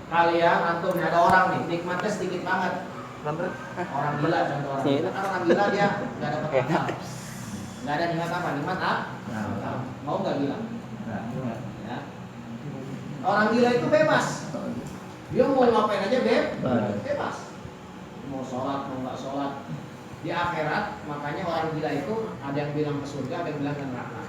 kalian antum ada orang nih nikmatnya sedikit banget. Orang gila contoh orang gila. Kan orang gila dia nggak dapat akal. Nggak ada nikmat apa? Nikmat mau nggak bilang? Ya. Orang gila itu bebas. Dia mau ngapain aja bebas. Mau sholat mau nggak sholat. Di akhirat makanya orang gila itu ada yang bilang ke surga, ada yang bilang ke neraka.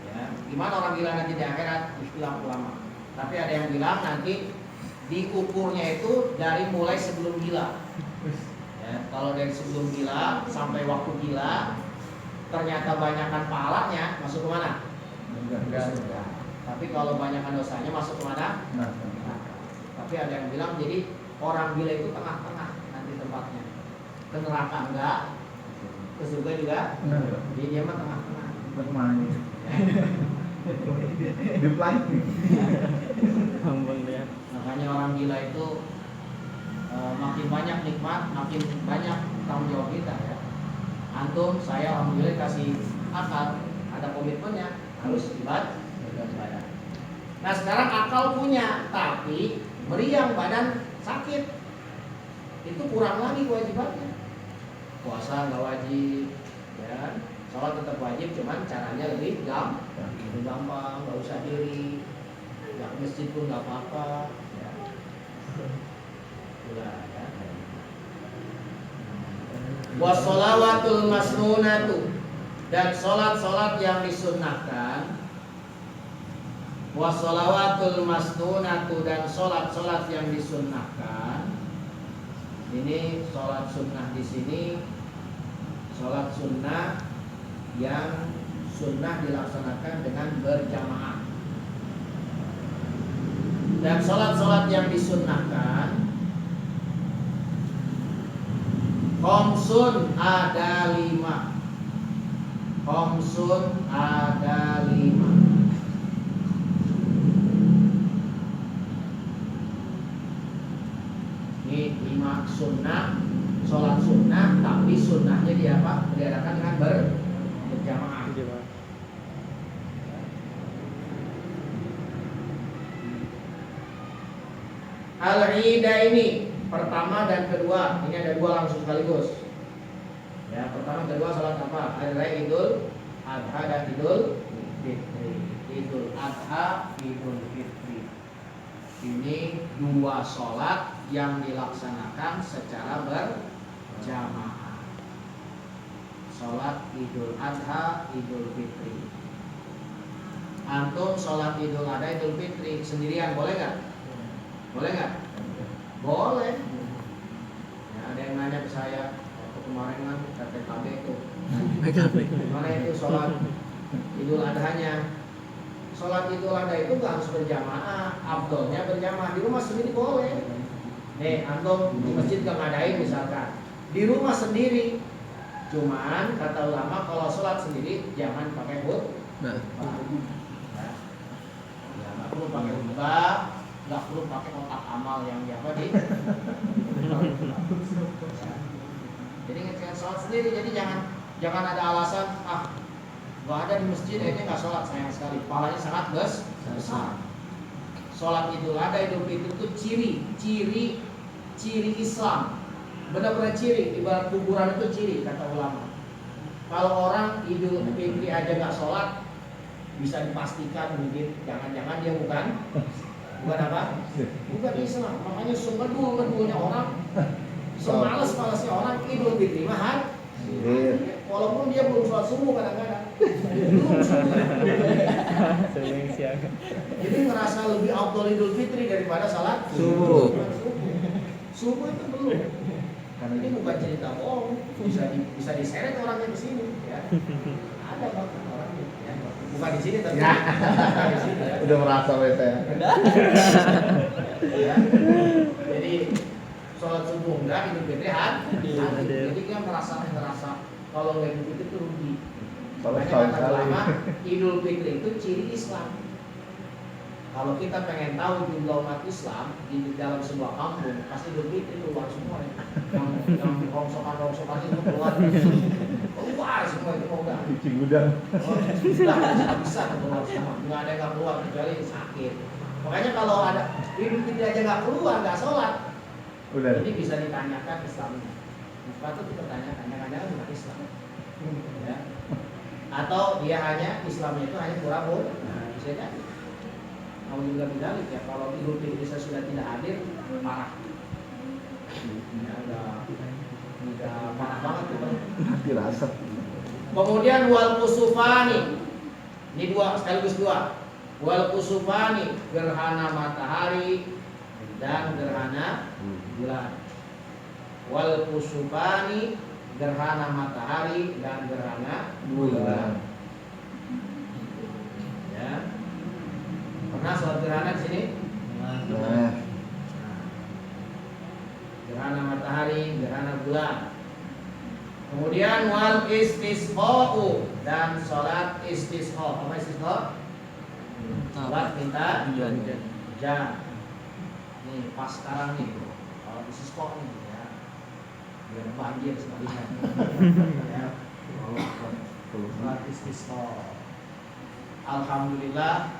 Ya. Gimana orang gila nanti di akhirat? Istilah ulama. Tapi ada yang bilang nanti diukurnya itu dari mulai sebelum gila. Ya, kalau dari sebelum gila sampai waktu gila ternyata banyakkan pahalanya masuk ke mana? Surga. Tapi kalau banyakkan dosanya masuk ke mana? Tapi ada yang bilang jadi orang gila itu tengah-tengah nanti tempatnya. Ke neraka enggak, ke surga juga. Jadi dia mah tengah-tengah. Bermain. Di flight. Makanya orang gila itu makin banyak nikmat, makin banyak tanggung jawab kita ya. Antum, saya alhamdulillah kasih akal, ada komitmennya, harus ibadah. Nah sekarang akal punya, tapi meriang badan sakit, itu kurang lagi kewajibannya. Puasa nggak wajib, ya. Sholat tetap wajib, cuman caranya lebih gampang, nggak usah diri, nggak ke masjid pun nggak apa-apa. Ya. Udah, ya. Wassalawatul masnunatu, dan sholat-sholat yang disunnahkan. Wassalawatul masnunatu, dan sholat-sholat yang disunnahkan. Ini sholat sunnah di sini, sholat sunnah yang sunnah dilaksanakan dengan berjamaah. Dan sholat-sholat yang disunnahkan, Khomsun ada 5. Khomsun ada 5. Ini 5 sunnah, sholat sunnah, tapi sunnahnya dia apa? Diadakan dengan berjamaah. Al-Ida ini pertama dan kedua, ini ada 2 langsung sekaligus. Ya, pertama kedua salat apa? Hari Idul Adha dan Idul Fitri. Idul Adha, Idul Fitri. Ini 2 salat yang dilaksanakan secara berjamaah. Salat Idul Adha, Idul Fitri. Antum salat Idul Adha, Idul Fitri sendirian boleh nggak? Boleh nggak? Boleh. Ya, ada yang nanya ke saya waktu kemarin kan PKB itu. Gimana itu sholat Idul Adhanya? Sholat Idul Adha itu nggak harus berjamaah, afdolnya berjamaah. Di rumah sendiri boleh. Nih, antum di masjid nggak ngadain misalkan, di rumah sendiri. Cuman kata ulama kalau sholat sendiri jangan pakai khutbah. Ya, nggak perlu pakai khutbah. Nggak perlu pakai otak amal yang apa di. Jadi ngecek sholat sendiri. Jadi jangan ada alasan nggak ada di masjid ini nggak sholat, sayang sekali. Pahalanya sangat besar. Sholat Idul Adha, Idul Fitri itu ciri Islam. Benar-benar ciri. Ibarat kuburan itu ciri kata ulama. Kalau orang Idul Fitri aja nggak sholat, bisa dipastikan mungkin jangan-jangan dia bukan apa? Bukan Islam. Makanya semedul-medulnya orang, semalas-malasnya orang Idul Fitri mahal. Walaupun dia belum sholat subuh kadang-kadang. Jadi ngerasa lebih afdol Idul Fitri daripada sholat subuh. Subuh itu belum. Karena ini bukan cerita bohong. Bisa diseret orangnya di sini. Ya. Ada bahkan orangnya. Ya. Bukan di sini tapi di sini. Ya. Udah merasa saya. Ya. Jadi sholat subuh enggak, Idul Fitri jadi dia merasa kalau nggak Idul Fitri itu rugi. Makanya kata ulama Idul Fitri itu ciri Islam. Kalau kita pengen tahu jumlah umat Islam di dalam sebuah kampung, pasti Idul Fitri keluar semua ya. Yang rongsokan itu keluar semua itu mau nggak? Cuci gudang. Nggak bisa keluar semua. Nggak ada yang keluar kecuali sakit. Makanya kalau ada Idul Fitri aja nggak keluar, nggak sholat. Udah. Ini bisa ditanyakan Islamnya. Patut dipertanyakan, kadang-kadang bukan Islam. Ya. Atau dia hanya Islamnya itu hanya pura-pura. Nah, bisa jadi. Mau juga bilang ya kalau Idul Fitri sudah tidak hadir, parah. Ya, udah parah banget itu. Dirasap. Kemudian wal kusufani. Ini dua sekaligus dua. Wal kusufani, gerhana matahari dan gerhana bulan. Wal kusufani, gerhana matahari dan gerhana bulan. Ya. Pernah sholat gerhana di sini? Nah. Gerhana matahari, gerhana bulan. Kemudian wal istisqa'u dan sholat istisqa. Apa istisqa? Sholat minta hujan. Nih pas sekarang nih, kalau istisqa nih ya, biar banjir sekalian. Ya, sholat istisqa. Alhamdulillah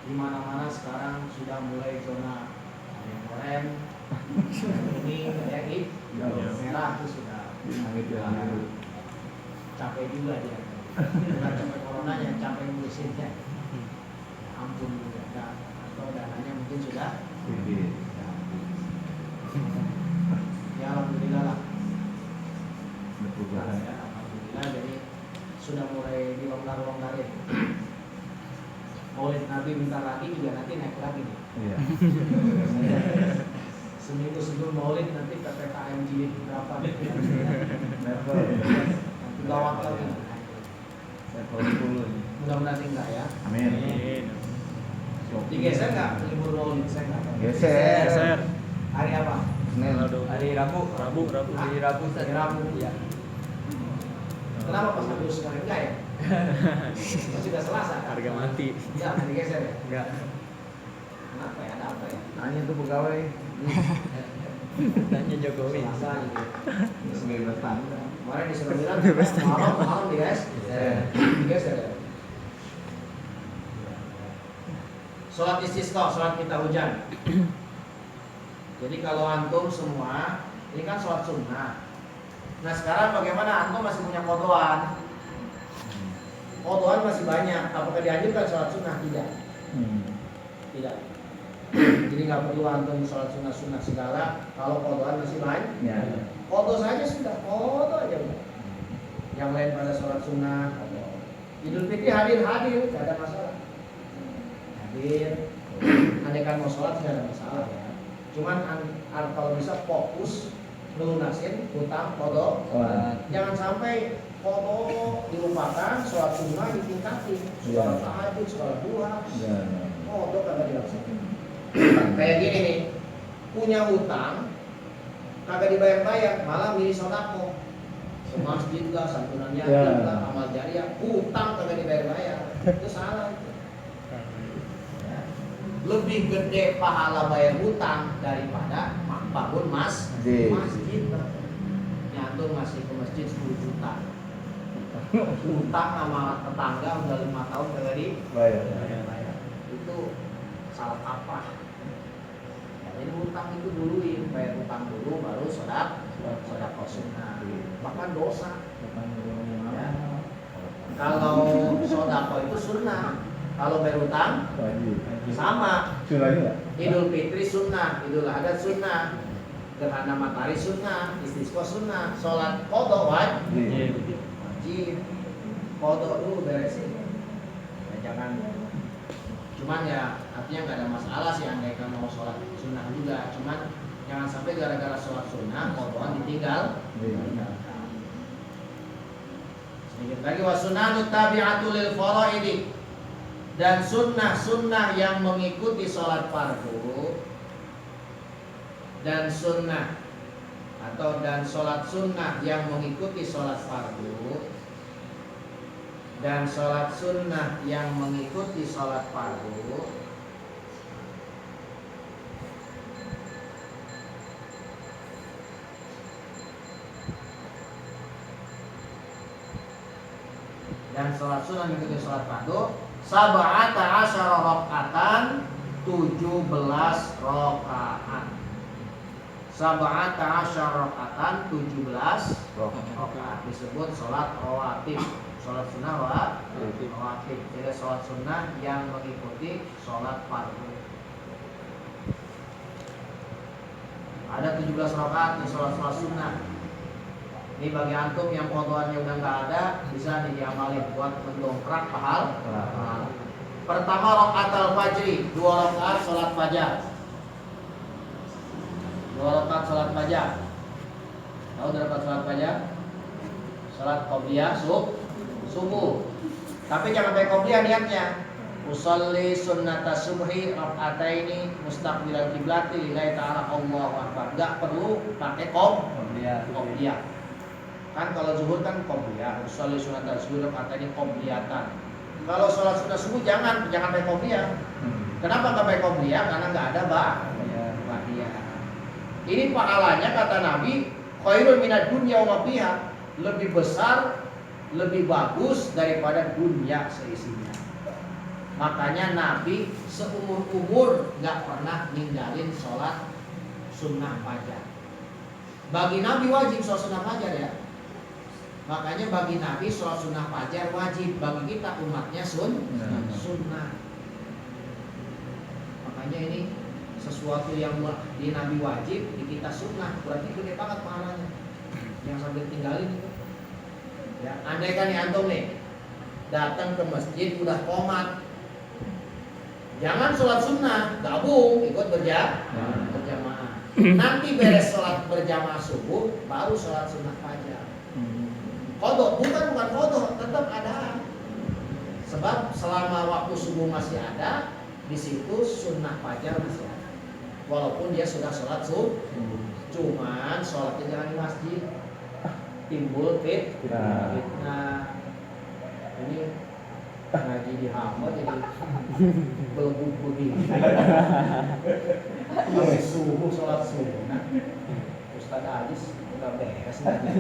di mana-mana sekarang sudah mulai zona yang oranye, kuning, kayak merah itu sudah. Capek juga dia. Bukan capek coronanya, capek ngurusinnya. Ampun juga. Atau dananya mungkin sudah. Ya alhamdulillah lah. Ya, alhamdulillah jadi sudah mulai dilonggar-longgarin. Maulid Nabi bentar lagi juga nanti naik lagi nih. Iya. Seminggu sebelum Maulid nanti PPKM jilid berapa nih? Level. Gawat lagi. Level 10 nih. Mudah-mudahan enggak ya. Amin. Digeser nggak libur Maulid? Saya nggak tahu. Geser. Hari apa? Senin. Hari Rabu. Hari Rabu. Hari Rabu. Iya. Kenapa pas Agustus kemarin enggak ya? Masih udah Selasa kan? Harga mati. Enggak, digeser ya? Enggak. Kenapa ya? Ada apa ya? Tanya tuh pegawai. Tanya Jokowi. Selasa gitu. 19 tahun. Kemarin disuruh bilang malam guys. Digeser ya? Sholat istisqa, sholat minta hujan. Jadi kalau antum semua, ini kan sholat sunnah. Nah sekarang bagaimana antum masih punya kodoan? Kodoan masih banyak. Apakah dianjurkan sholat sunnah? Tidak. Tidak. Jadi nggak perlu antum sholat sunnah segala. Kalau kodoan masih banyak. Ya. Kodo saja sudah, kodo aja udah. Yang lain pada sholat sunnah. Idul Fitri hadir, tidak ada masalah. Hadir. Andai kan mau sholat tidak ada masalah ya. Cuman kalau bisa fokus lunasin hutang kodo. Jangan sampai kodo dilupakan, sholat sunnah ditingkatin, sholat tahajud, sholat duha, kodo kagak dilaksanakan. Kayak gini nih, punya hutang kagak dibayar-bayar, malah milih sodako, ke masjid lah, santunan yatim lah, amal jariah, hutang kagak dibayar-bayar, itu salah itu. Ya. Lebih gede pahala bayar hutang daripada bangun masjid. Nyantum ngasih ke masjid 10 juta. Hutang sama tetangga udah 5 tahun kagak dibayar. Itu salah kaprah. Jadi hutang itu duluin, bayar hutang dulu baru sedekah sunnah. Bahkan dosa. Ya. Kalau sedekah itu sunnah. Kalau bayar hutang sama. Idul Fitri sunnah, Idul Adha sunnah, gerhana matahari sunnah, istisqa sunnah, sholat qada wajib. Qada dulu beresin. Ya, jangan. Cuman ya artinya nggak ada masalah sih andaikan mau sholat sunnah juga. Cuman jangan sampai gara-gara sholat sunnah qadaan ditinggal. Sedikit lagi wasunnatu tabi'atu lil faraidi, dan sunnah-sunnah yang mengikuti sholat fardu dan sunnah dan sholat sunnah yang mengikuti sholat fardu dan sholat sunnah yang mengikuti sholat fardu dan sholat sunnah mengikuti sholat fardu sab'ata asyara raka'atan 17 rakaat. Sab'ata asyara rakaatan 17 rakaat disebut sholat rawatib. Sholat sunnah rawatib. Jadi sholat sunnah yang mengikuti sholat fardu. Ada 17 rakaat di sholat sunnah. Ini bagi antum yang fotoannya udah nggak ada, bisa diamalin buat mendongkrak pahala. Pertama rakaat al-fajri, 2 rakaat sholat fajar. 2 rakaat sholat fajar. Tahu berapa sholat fajar? Sholat qobliyah subuh. Tapi jangan pakai qobliyah niatnya. Usolli sunnata subhi raka'ataini mustaqbilal qiblati lillahi ta'ala Allahu akbar. Enggak perlu pakai qobliyah. Kan kalau zuhur kan qobliyah, usolli sunnata subhi raka'ataini qobliyatan. Kalau sholat sunnah subuh jangan pakai qobliyah. Kenapa enggak pakai qobliyah? Karena enggak ada ba'diyah. Ini pahalanya kata Nabi, khairul minad dunya wa ma fiha, lebih besar, lebih bagus daripada dunia seisinya. Makanya Nabi seumur-umur gak pernah ninggalin sholat sunnah fajar. Bagi Nabi wajib sholat sunnah fajar ya. Makanya bagi Nabi sholat sunnah fajar wajib. Bagi kita umatnya sunnah. Makanya ini sesuatu yang di Nabi wajib, di kita sunnah. Berarti gede banget pahalanya. Yang sambil tinggalin itu ya, andai kan nih antum nih datang ke masjid udah qomat, jangan sholat sunnah, gabung ikut berjamaah. Nanti beres sholat berjamaah subuh, baru sholat sunnah fajar. Qodho, bukan qodho, tetap ada. Sebab selama waktu subuh masih ada, di situ sunnah fajar masih ada. Walaupun dia sudah sholat subuh, cuman sholatnya jangan di masjid, timbul fitnah. Ini ngaji di Hamad jadi belum begini. Masih subuh sholat sunnah. Ustaz Aziz udah beres ngaji.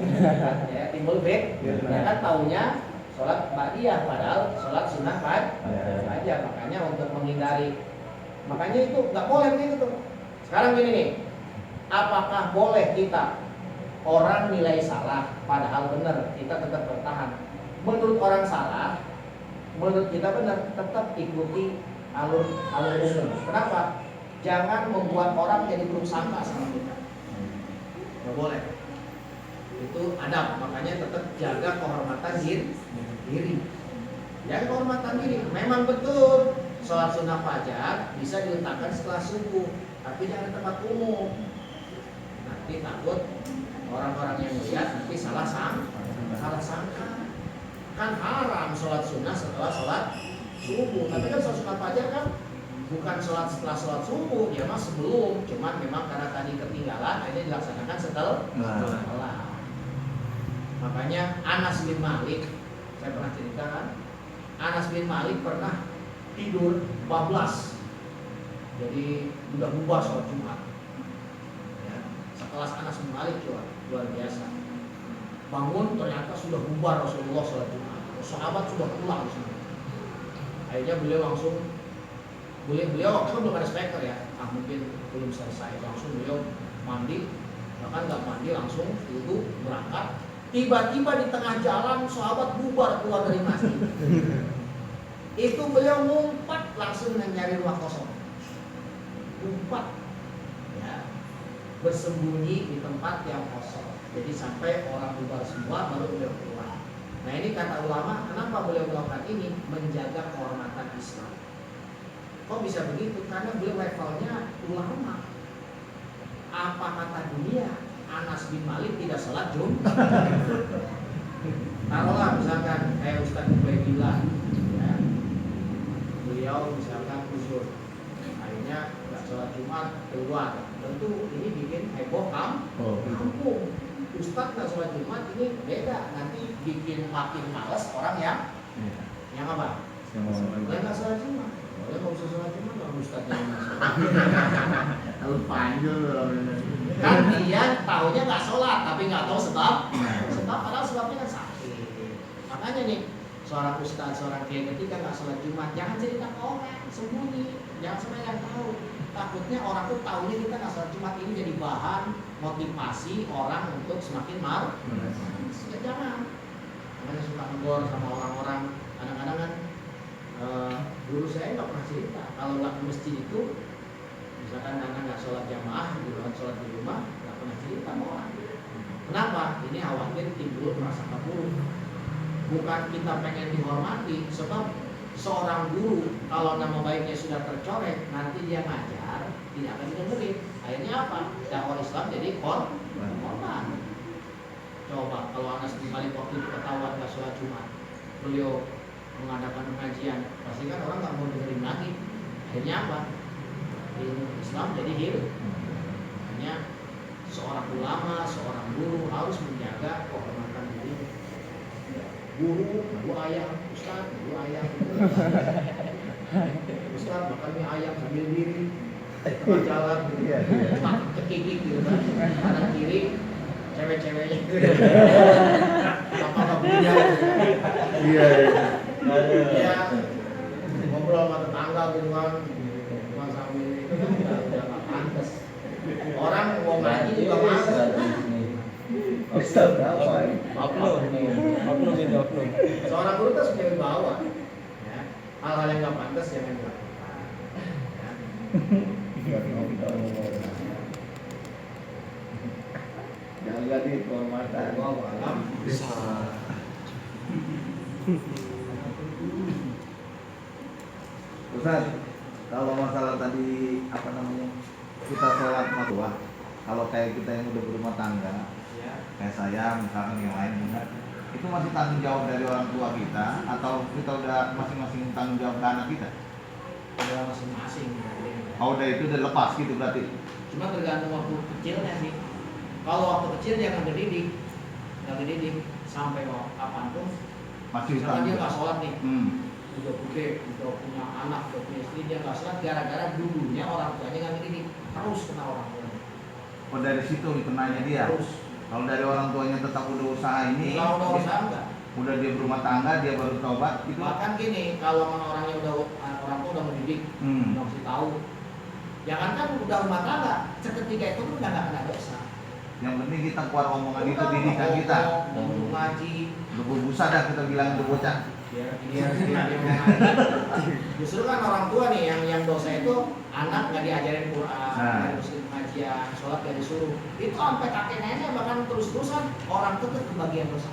Ya timbul fitnah. Kan taunya sholat ba'diyah padahal sholat sunnah aja. Makanya untuk menghindari, makanya itu nggak boleh begitu tuh. Sekarang gini nih, apakah boleh kita orang nilai salah padahal benar, kita tetap bertahan? Menurut orang salah, menurut kita benar, tetap ikuti alur umum. Kenapa? Jangan membuat orang jadi buruk sangka sama kita. Nggak boleh. Itu adab. Makanya tetap jaga kehormatan diri. Jaga kehormatan diri. Memang betul sholat sunnah fajar bisa diletakkan setelah subuh, tapi jangan di tempat umum. Nanti takut orang-orang yang melihat nanti salah sangka. Kan haram sholat sunnah setelah sholat subuh. Tapi kan sholat sunnah fajar kan bukan sholat setelah sholat subuh, dia mah sebelum. Cuman memang karena tadi ketinggalan, akhirnya dilaksanakan setelah. Makanya Anas bin Malik, saya pernah ceritakan, Anas bin Malik pernah tidur bablas. Jadi udah bubar sholat Jumat. Ya, sekelas Anas bin Malik luar biasa. Bangun ternyata sudah bubar Rasulullah sholat Jumat. Sahabat sudah pulang semua. Akhirnya beliau langsung, beliau waktu itu belum ada speaker ya, mungkin belum selesai. Langsung beliau mandi, bahkan nggak mandi langsung duduk berangkat. Tiba-tiba di tengah jalan sahabat bubar keluar dari masjid. Itu beliau ngumpat langsung mencari ruang kosong. Ngumpat, ya, bersembunyi di tempat yang kosong. Jadi sampai orang bubar semua baru beliau keluar. Nah ini kata ulama, kenapa beliau melakukan ini? Menjaga kehormatan Islam. Kok bisa begitu? Karena beliau levelnya ulama. Apa kata dunia? Anas bin Malik tidak sholat Jumat. Taruhlah misalkan kayak Ustaz Ubaidillah, ya, beliau misalkan uzur, akhirnya nggak sholat Jumat keluar. Tentu ini bikin heboh kampung. Ustaz nggak sholat Jumat ini beda, nanti bikin makin males orang yang apa? Yang nggak sholat Jumat. Boleh nggak usah sholat Jumat, nggak Ustaznya nggak sholat. Kalau panggil Kan dia tahunya nggak sholat, tapi nggak tahu sebab padahal sebabnya kan sakit. Makanya nih seorang ustaz, seorang kiai ketika nggak sholat Jumat, jangan cerita ke orang, sembunyi. jangan sampai yang tahu. Takutnya orang tuh tahunya kita nggak sholat Jumat, ini jadi bahan motivasi orang untuk semakin marah. Ya, jangan. Makanya suka negor sama orang-orang. Kadang-kadang kan guru saya nggak pernah cerita kalau nggak ke masjid itu, misalkan anak nggak sholat jamaah, di rumah sholat di rumah, nggak pernah cerita sama orang. Kenapa? Ini khawatir timbul prasangka buruk. Bukan kita pengen dihormati, sebab seorang guru kalau nama baiknya sudah tercoreng, nanti dia ngajar tidak akan didengerin. Akhirnya apa? Dakwah Islam jadi korban. Coba kalau anak di balik waktu itu ketahuan nggak sholat Jumat, beliau mengadakan pengajian, pasti kan orang nggak mau dengerin lagi. Akhirnya apa? Ilmu Islam jadi hilang. Hanya seorang ulama, seorang guru harus menjaga kehormatan diri. Guru ayam, ustaz ayam, ustaz makan mie ayam sambil diri, tengah jalan, cekikik gitu kan, kanan kiri, cewek-ceweknya, apa punya, Iya. ya ngobrol sama tetangga gitu kan, cuma sambil itu kan udah nggak pantas. Orang mau ngaji juga pantas. Ustaz apa? Oknum itu oknum. Seorang guru harus punya wibawa. Ya. Hal-hal yang nggak pantas jangan dilakukan. Ya. Jaga di kehormatan. Wallahu a'lam. Ustaz, kalau masalah tadi apa namanya kita sholat makruh, kalau kayak kita yang udah berumah tangga, Ya. kayak saya misalkan yang lain enggak, itu masih tanggung jawab dari orang tua kita atau kita udah masing-masing tanggung jawab ke anak kita? Ada masing-masing. Oh, udah itu udah lepas gitu berarti. Cuma tergantung waktu kecilnya sih. Kalau waktu kecil jangan dididik, sampai kapanpun. Masih Misalkan dia tanggung nggak sholat nih, Hmm. udah gede, udah punya anak, udah punya istri, dia nggak sholat gara-gara dulunya orang tuanya nggak dididik, terus kena orang tuanya. Oh, dari situ kenanya dia. Terus. Kalau dari orang tuanya tetap udah usaha ini, Kalau udah usaha enggak. udah dia berumah tangga, dia baru tobat itu. Bahkan gini, kalau orangnya udah orang tua udah mendidik, udah mesti tahu. Jangan kan udah rumah tangga, seketika itu pun udah nggak kena dosa. Yang penting kita keluar omongan itu didikan kita. Mau ngaji, Lebu busa dah kita bilang itu bocah. biar dia mau ngaji. Justru kan orang tua nih yang dosa itu anak nggak diajarin Quran, nggak disuruh pengajian, sholat nggak disuruh. Itu sampai kakek nenek bahkan terus-terusan orang tetap kebagian dosa.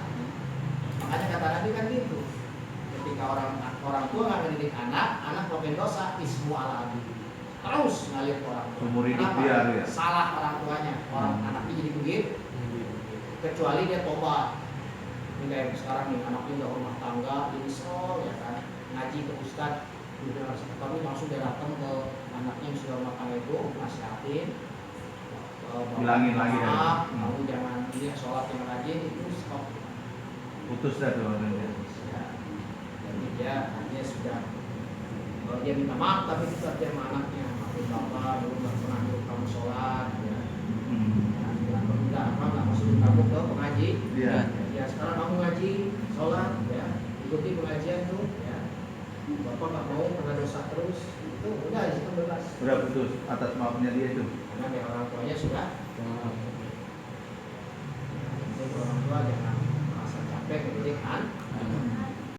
Makanya kata Nabi kan gitu. Ketika orang tua nggak mendidik anak melakukan dosa, ismu ala abi. Terus ngalir ke orang tua. Seumur hidup Kenapa? dia ya. Salah orang tuanya, orang anaknya jadi begitu. Kecuali dia tobat. Ini kayak sekarang nih anaknya udah rumah tangga, jadi sol ya kan, ngaji ke ustad, tapi langsung dia datang ke anaknya yang sudah rumah tangga itu nasihatin, Bilangin lagi ya. kamu jangan ini sholat yang rajin itu stop. Putus dah tuh orangnya. Ya. Jadi dia sudah kalau dia minta maaf tapi tetap dia sama anaknya, maafin bapak dulu nggak pernah nyuruh kamu sholat, ya. Nggak masukin kamu ke pengaji. Iya. Ya sekarang kamu ngaji, sholat, ya ikuti pengajian tuh, ya. Bapak nggak mau kena dosa terus, itu udah di situ bebas. Udah putus atas maafnya dia itu. Karena dia orang tuanya sudah. Jadi orang tua jangan merasa capek mendidik anak.